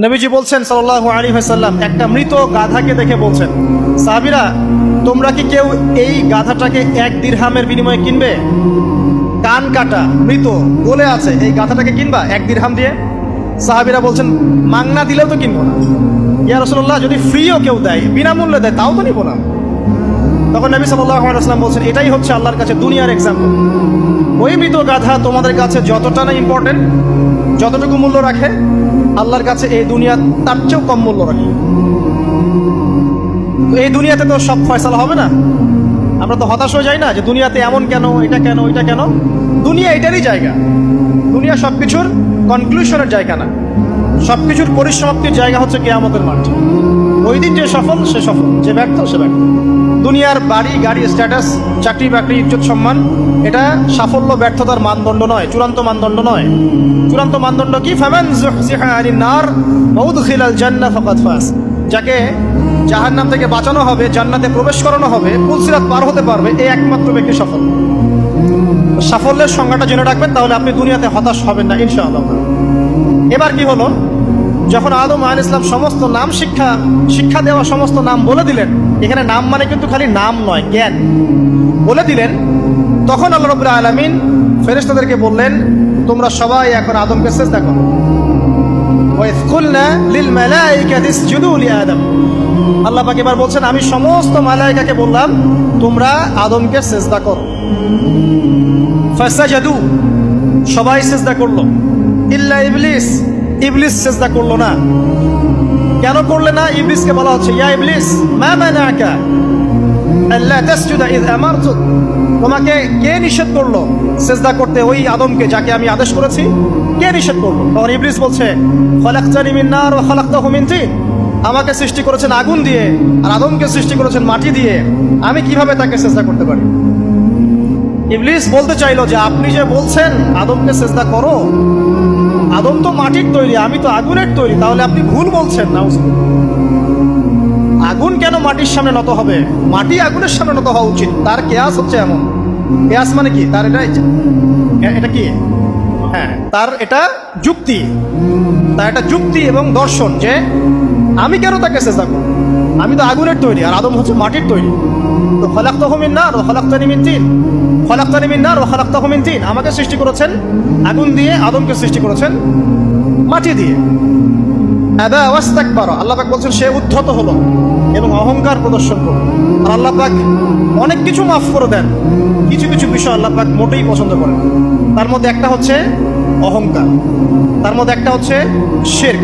নবীজি বলছেন সাল্লাল্লাহু আলাইহি ওয়াসাল্লাম, একটা মৃত গাধাকে দেখে বলছেন, সাহাবীরা তোমরা কি কেউ এই গাধাটাকে 1 দিরহামের বিনিময়ে কিনবে? কান কাটা, মৃত, গলে আছে, এই গাধাটাকে কিনবা 1 দিরহাম দিয়ে? সাহাবীরা বলছেন, মাংনা দিলেও তো কিনবো না। ইয়া রাসূলুল্লাহ, যদি ফ্রিও কেউ দেয়, বিনামূল্যে দেয়, তাও তো নিব না। তখন নবী সাল্লাল্লাহু আলাইহি ওয়াসাল্লাম বলছেন, এটাই হচ্ছে আল্লাহর কাছে দুনিয়ার এক্সাম্পল। ওই মৃত গাধা তোমাদের কাছে যতটা না ইম্পর্টেন্ট, যতটুকু মূল্য রাখে, আল্লাহর কাছে এই দুনিয়া তার চেয়েও কম মূল্য রাখে। এই দুনিয়াতে তো সব ফয়সালা হবে না। আমরা তো হতাশ হয়ে যাই না যে দুনিয়াতে এমন কেন, এটা কেন, ওইটা কেন। দুনিয়া এটারই জায়গা। দুনিয়া সবকিছুর কনক্লুশনের জায়গা না, সবকিছুর পরিসমাপ্তির জায়গা হচ্ছে কিয়ামতের মাঠ। ওই দিন যে সফল সে সফল, যে ব্যর্থ সে ব্যর্থ। দুনিয়ার বাড়ি গাড়ি, স্ট্যাটাস, চাকরি বাকরি, ইজ্জত সম্মান, এটা সাফল্য ব্যর্থতার মানদণ্ড নয়, চূড়ান্ত মানদণ্ড নয়। চূড়ান্ত মানদণ্ড কি? ফামান যুহজিহা আনিন নার ওয়া উদখিলাল জান্নাহ ফাকাদ ফাজ। যাকে জাহান্নাম থেকে বাঁচানো হবে, জান্নাতে প্রবেশ করানো হবে, পুলসিরাত পার হতে পারবে, এই একমাত্র ব্যক্তি সফল। সাফল্যের সংজ্ঞাটা জেনে রাখবেন, তাহলে আপনি দুনিয়াতে হতাশ হবেন না ইনশাআল্লাহ। এবার কি হলো, যখন আদম আলাইহিস সালাম সমস্ত নাম শিক্ষা দেওয়া সমস্ত নাম বলে দিলেন, এখানে নাম মানে কিন্তু খালি নাম নয়, জ্ঞান বলে দিলেন, তখন আল্লাহ রাব্বুল আলামিন ফেরেশতাদেরকে বললেন, তোমরা সবাই এখন আদমকে সিজদা করো। ওয়া ইয কুলনা লিল মালাইকাতি ইসজুদু লি আদম। আল্লাহ পাক এবার বলছেন, আমি সমস্ত মালায়েকাকে বললাম তোমরা আদমকে সিজদা করো। ফাসাজাদু, সবাই সিজদা করলো, ইল্লা ইবলিস, ইবলিস সিজদা করলো না। কেন করলে না? ইবলিসকে বলা হচ্ছে, ইয়া ইবলিস মা মানাকা আল্লা তাসজুদা ইয আমারতুক। তোমাকে কে নিষেধ করলো সিজদা করতে ওই আদমকে, যাকে আমি আদেশ করেছি? কে নিষেধ করলো? তখন ইবলিস বলছে, খলাকতানি মিন নার ওয়া খলাকতাহু মিন তিন। আমাকে সৃষ্টি করেছেন আগুন দিয়ে, আর আদমকে সৃষ্টি করেছেন মাটি দিয়ে, আমি কিভাবে তাকে সিজদা করতে পারি? ইবলিস বলতে চাইলো যে আপনি যে বলছেন আদমকে সিজদা করো, আদম তো মাটির তৈরি, আমি তো আগুনের তৈরি, তাহলে আপনি ভুল বলছেন। নাউজুবিল্লাহ। আগুন কেন মাটির সামনে নত হবে? মাটি আগুনের সামনে নত হওয়া উচিত। তার কেয়াস হচ্ছে এমন। কেয়াস মানে কি? তার এটা কি? হ্যাঁ, তার এটা যুক্তি, তার এটা যুক্তি এবং দর্শন যে আমি কেন তাকে সিজদা করব? আমি তো আগুনের তৈরি, আর আদম হচ্ছে মাটির তৈরি। তো খলাকতাহু মিন নার ওয়া খলাকতানি মিন তিন, খলাকতানি মিন নার ওয়া খলাকতাহু মিন তিন। আমাকে সৃষ্টি করেছেন আগুন দিয়ে, আদমকে সৃষ্টি করেছেন মাটি দিয়ে। আবা ওয়াস্তাকবারা, আল্লাহ পাক বলছেন সে উদ্ধত হলো এবং অহংকার প্রদর্শন করলো। আর আল্লাহ পাক অনেক কিছু মাফ করে দেন, কিছু কিছু বিষয় আল্লাহ পাক মোটেই পছন্দ করেন। তার মধ্যে একটা হচ্ছে অহংকার, তার মধ্যে একটা হচ্ছে শিরক।